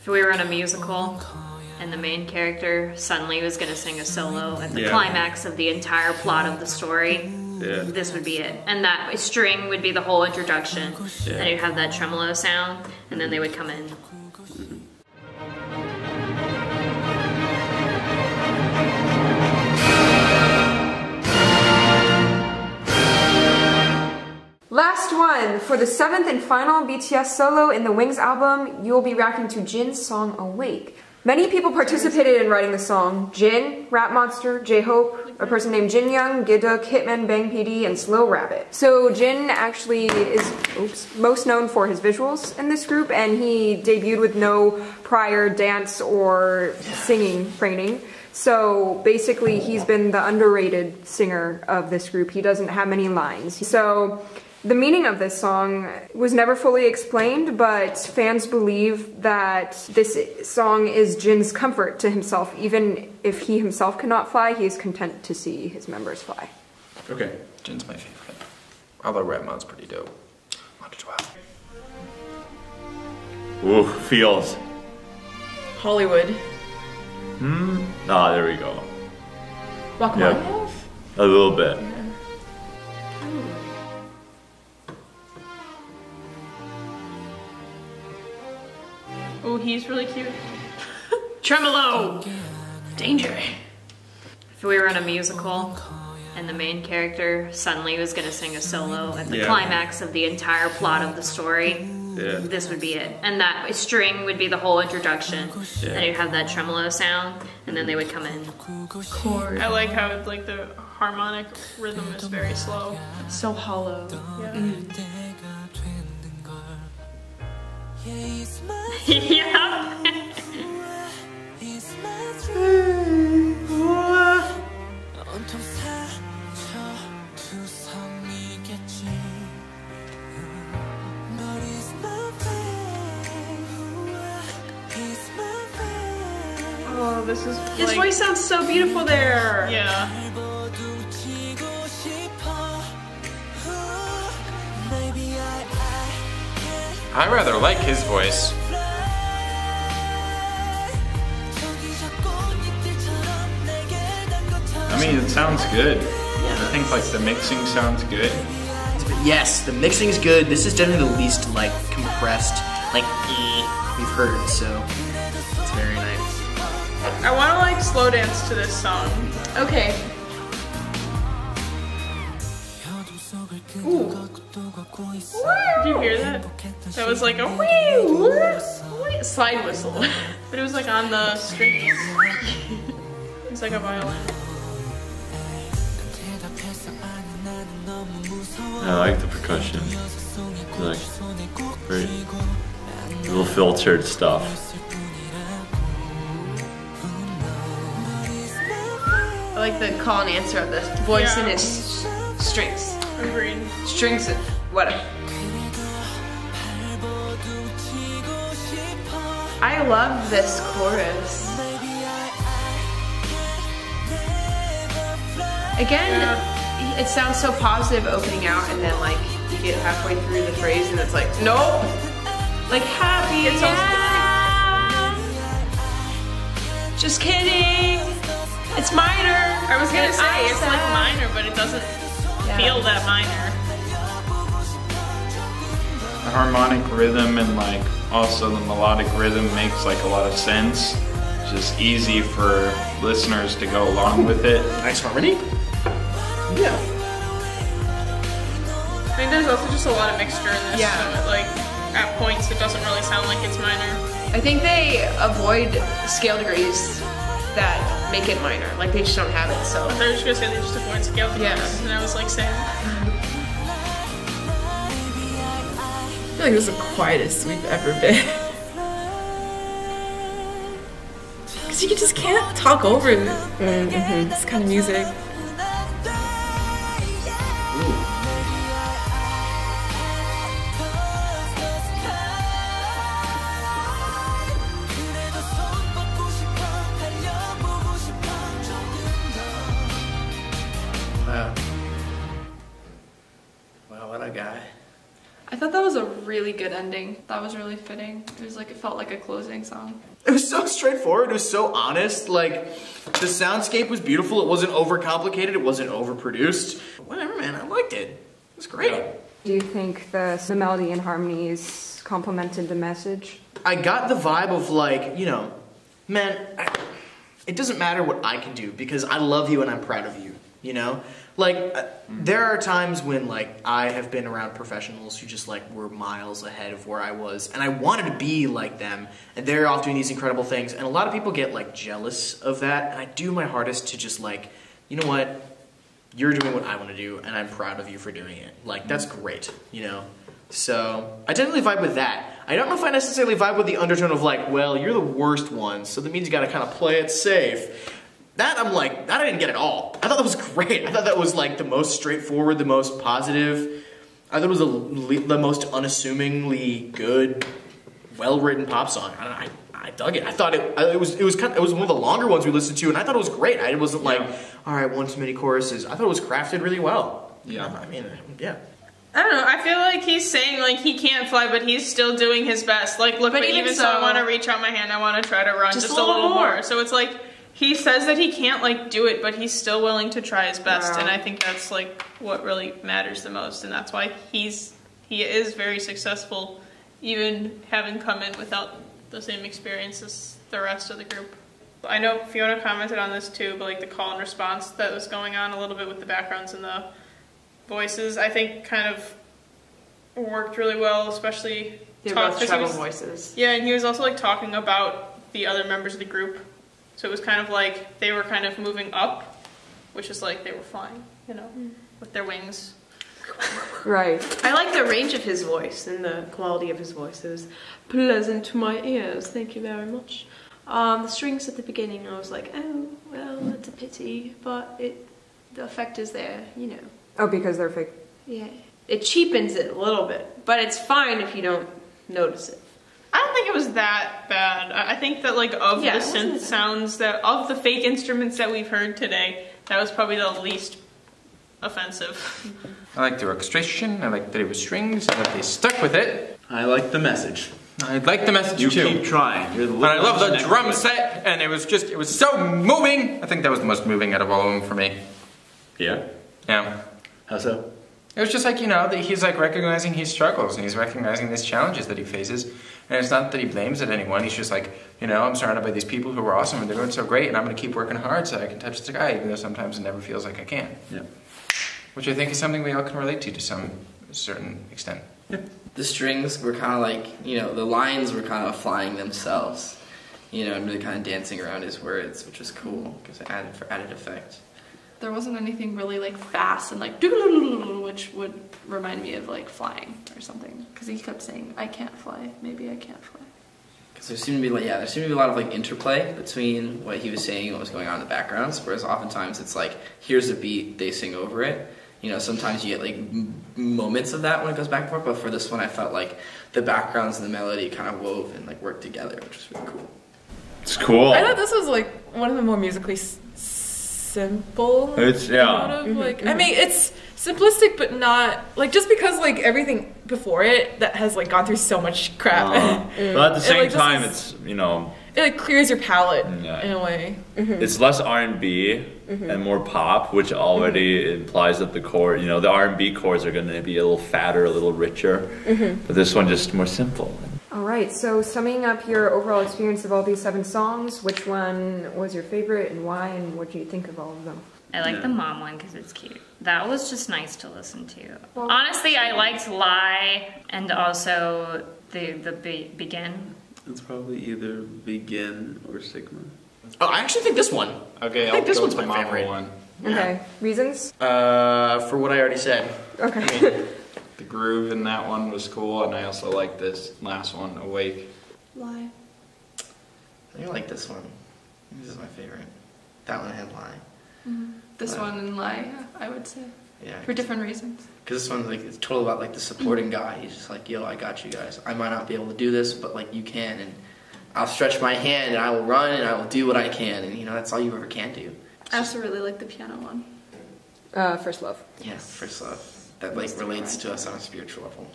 If we were in a musical and the main character suddenly was gonna sing a solo at the climax of the entire plot of the story, this would be it. And that string would be the whole introduction. Then you'd have that tremolo sound, and then they would come in. Last one! For the 7th and final BTS solo in the Wings album, you will be reacting to Jin's song Awake. Many people participated in writing the song. Jin, Rap Monster, J-Hope, a person named Jin Young, Giduk, Hitman, Bang PD, and Slow Rabbit. So Jin actually is most known for his visuals in this group, and he debuted with no prior dance or singing training. So basically he's been the underrated singer of this group. He doesn't have many lines. So the meaning of this song was never fully explained, but fans believe that this song is Jin's comfort to himself. Even if he himself cannot fly, he is content to see his members fly. Okay. Jin's my favorite. Although Redmon's pretty dope. 1 to 12. Ooh, feels. Hollywood. Ah, there we go. Walk Yep. A little bit. Oh, he's really cute. Tremolo! Danger. If we were in a musical and the main character suddenly was gonna sing a solo at the climax of the entire plot of the story, this would be it. And that string would be the whole introduction. Then you'd have that tremolo sound, and then they would come in. Chord. I like how like the harmonic rhythm is very slow. So hollow. Yeah. Yeah. Oh, this is his like, voice sounds so beautiful there. Yeah. I rather like his voice. I mean, it sounds good. I think like the mixing sounds good. Yes, the mixing's good. This is generally the least like compressed, like we've heard, so it's very nice. I want to like slow dance to this song. Okay. Ooh. Did you hear that? That was like a wee slide whistle, but it was like on the strings. It's like a violin. I like the percussion. Like very little filtered stuff. I like the call and answer of the voice and his strings. Agreed. Strings of whatever. I love this chorus. Again, it sounds so positive opening out, and then like you get halfway through the phrase and it's like, nope. Like happy, it's just kidding. It's minor. I was gonna say it's like minor, but it doesn't feel that minor. The harmonic rhythm and like also the melodic rhythm makes like a lot of sense. It's just easy for listeners to go along with it. Nice harmony. Yeah. I think there's also just a lot of mixture in this. Yeah. So like at points it doesn't really sound like it's minor. I think they avoid scale degrees that make it minor. Like they just don't have it, so. I thought you were just gonna say they just avoid scale degrees, and I was like saying. I feel like this is the quietest we've ever been. Because you just can't talk over this kind of music. thought that was a really good ending. That was really fitting. It was like, it felt like a closing song. It was so straightforward, it was so honest, like, the soundscape was beautiful, it wasn't overcomplicated, it wasn't overproduced. Whatever, man, I liked it. It was great. Do you think the melody and harmonies complemented the message? I got the vibe of like, you know, man, it doesn't matter what I can do because I love you and I'm proud of you, you know? Like, there are times when, like, I have been around professionals who just, like, were miles ahead of where I was, and I wanted to be like them, and they're off doing these incredible things, and a lot of people get, like, jealous of that, and I do my hardest to just, like, you know what? You're doing what I want to do, and I'm proud of you for doing it. Like, that's great, you know? So, I definitely vibe with that. I don't know if I necessarily vibe with the undertone of, like, well, you're the worst one, so that means you gotta kind of play it safe. That, I'm like, that I didn't get at all. I thought that was great. I thought that was like the most straightforward, the most positive. I thought it was the most unassumingly good, well-written pop song. I dug it. I thought it was one of the longer ones we listened to, and I thought it was great. I wasn't like, all right, one too many choruses. I thought it was crafted really well. Yeah. I mean, yeah. I don't know, I feel like he's saying like he can't fly, but he's still doing his best. Like, look, but even so I want to reach out my hand, I want to try to run just a little more. So it's like, he says that he can't like do it, but he's still willing to try his best, and I think that's like what really matters the most, and that's why he is very successful, even having come in without the same experience as the rest of the group. I know Fiona commented on this too, but like the call and response that was going on a little bit with the backgrounds and the voices, I think kind of worked really well, especially treble voices. Yeah, and he was also like talking about the other members of the group. So it was kind of like they were kind of moving up, which is like they were flying, you know, with their wings. Right. I like the range of his voice and the quality of his voice. It was pleasant to my ears. Thank you very much. The strings at the beginning, I was like, oh, well, that's a pity, but the effect is there, you know. Oh, because they're fake. Yeah. It cheapens it a little bit, but it's fine if you don't notice it. I don't think it was that bad. I think that like of the synth sounds of the fake instruments that we've heard today, that was probably the least offensive. I like the orchestration, I like that it was strings, I like they stuck with it. I like the message. I like the message too. You keep trying. And I love the drum set, and it was so moving. I think that was the most moving out of all of them for me. Yeah? Yeah. How so? It was just like, you know, that he's like recognizing his struggles and he's recognizing these challenges that he faces. And it's not that he blames it anyone. He's just like, you know, I'm surrounded by these people who are awesome and they're doing so great and I'm going to keep working hard so I can touch the sky, even though sometimes it never feels like I can. Yeah. Which I think is something we all can relate to some certain extent. Yeah. The strings were kind of like, you know, the lines were kind of flying themselves, you know, and really kind of dancing around his words, which was cool because it added for added effect. There wasn't anything really like fast and like doo-doo-doo-doo-doo, which would remind me of like flying or something. Because he kept saying, I can't fly, maybe I can't fly. Because there seemed to be like, there seemed to be a lot of like interplay between what he was saying and what was going on in the backgrounds, whereas oftentimes it's like, here's a beat, they sing over it. You know, sometimes you get like moments of that when it goes back and forth, but for this one I felt like the backgrounds and the melody kind of wove and like worked together, which was really cool. It's cool. I thought this was like one of the more musically simple. It's, yeah. Like, I mean, it's simplistic, but not like just because like everything before it that has like gone through so much crap. But at the same time, it's, you know, it like clears your palate in a way. It's less R&B and more pop, which already implies that the chord, you know, the R&B chords are going to be a little fatter, a little richer, but this one just more simple. All right, so summing up your overall experience of all these 7 songs, which one was your favorite and why, and what do you think of all of them? I like the mom one because it's cute. That was just nice to listen to. Well, honestly, I liked Lie and also the Begin. It's probably either Begin or Stigma. Oh, I actually think this one. Okay, I think this one's my my favorite one. Okay, reasons? For what I already said. Okay. I mean, The groove in that one was cool, and I also like this last one, Awake. Lie. I like this one. This is my favorite. That one had Lie. This one and Lie, yeah, I would say. Yeah. For different reasons. Because this one's like, it's totally about like the supporting guy. He's just like, yo, I got you guys. I might not be able to do this, but like you can, and I'll stretch my hand and I will run and I will do what I can, and you know, that's all you ever can do. I also really like the piano one. First Love. Yes, First Love. That like relates to us on a spiritual level.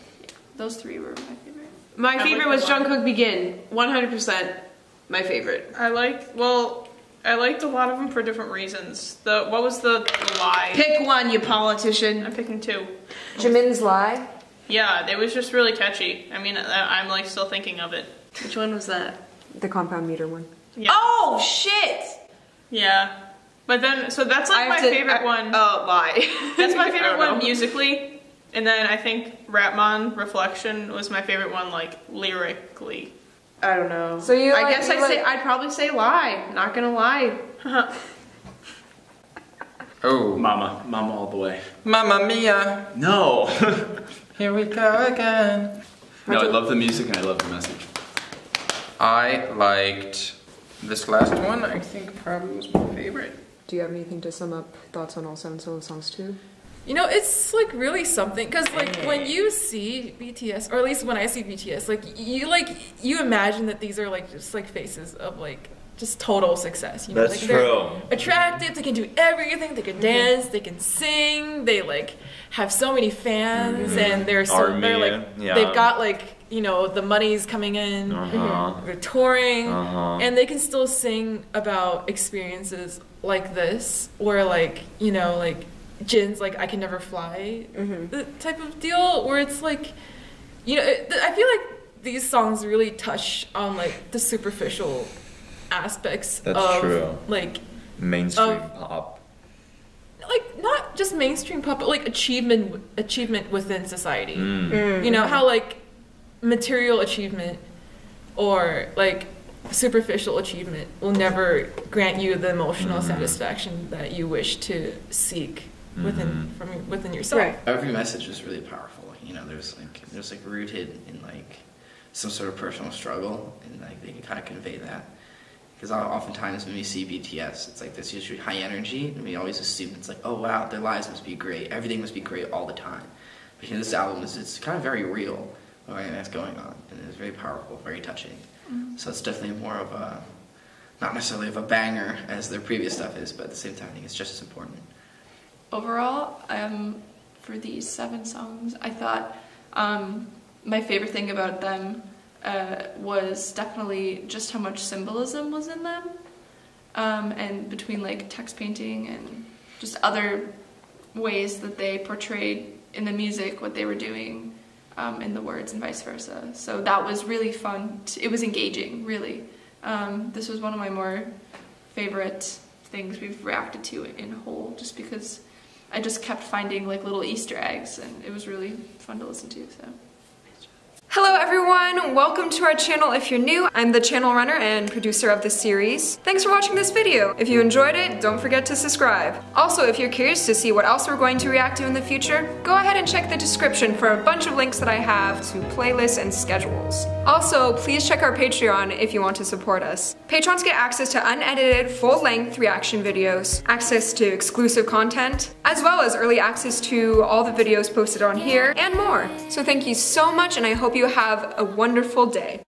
Those three were my favorite. My favorite was Jungkook Begin. 100% my favorite. I liked a lot of them for different reasons. What was the Lie? Pick one, you politician. I'm picking two. Jimin's Lie? Yeah, it was just really catchy. I mean, I'm like still thinking of it. Which one was that? The compound meter one. Yeah. Oh, shit! Yeah. But then, so that's like my favorite one. Oh, Lie. That's my favorite one musically. And then I think Rapmon Reflection was my favorite one, like, lyrically. I don't know. So I'd probably say Lie. Not gonna lie. Oh. Mama all the way. Mamma mia. No. Here we go again. No, I love the music and I love the message. I liked this last one. I think probably was my favorite. Do you have anything to sum up thoughts on all 7 solo songs too? You know, it's like really something, because like when you see BTS, or at least when I see BTS, you imagine that these are like just like faces of like just total success. You know, That's like, true. They're attractive, they can do everything, they can dance, they can sing, they like have so many fans, and they're they've got like, you know, the money's coming in, they're touring, and they can still sing about experiences like this, where like, you know, like Jin's like I can never fly, the type of deal, where it's like, you know, I feel like these songs really touch on like the superficial aspects of like mainstream pop. Like not just mainstream pop, but like achievement within society. You know how like material achievement or like superficial achievement will never grant you the emotional satisfaction that you wish to seek within yourself. Right. Every message is really powerful. You know, there's like rooted in like some sort of personal struggle, and like they can kind of convey that. Because oftentimes when we see BTS, it's like this usually high energy, and we always assume it's like, oh wow, their lives must be great, everything must be great all the time. But you know, this album it's kind of very real, right, that's going on, and it's very powerful, very touching. So it's definitely more of a, not necessarily of a banger as their previous stuff is, but at the same time I think it's just as important. Overall, for these 7 songs, I thought my favorite thing about them was definitely just how much symbolism was in them, and between like text painting and just other ways that they portrayed in the music what they were doing in the words and vice versa. So that was really fun. It was engaging, really. This was one of my more favorite things we've reacted to in whole, just because I just kept finding like little Easter eggs, and it was really fun to listen to. So. Hello everyone, welcome to our channel if you're new. I'm the channel runner and producer of this series. Thanks for watching this video. If you enjoyed it, don't forget to subscribe. Also, if you're curious to see what else we're going to react to in the future, go ahead and check the description for a bunch of links that I have to playlists and schedules. Also, please check our Patreon if you want to support us. Patrons get access to unedited, full-length reaction videos, access to exclusive content, as well as early access to all the videos posted on here, and more. So thank you so much, and I hope you have a wonderful day.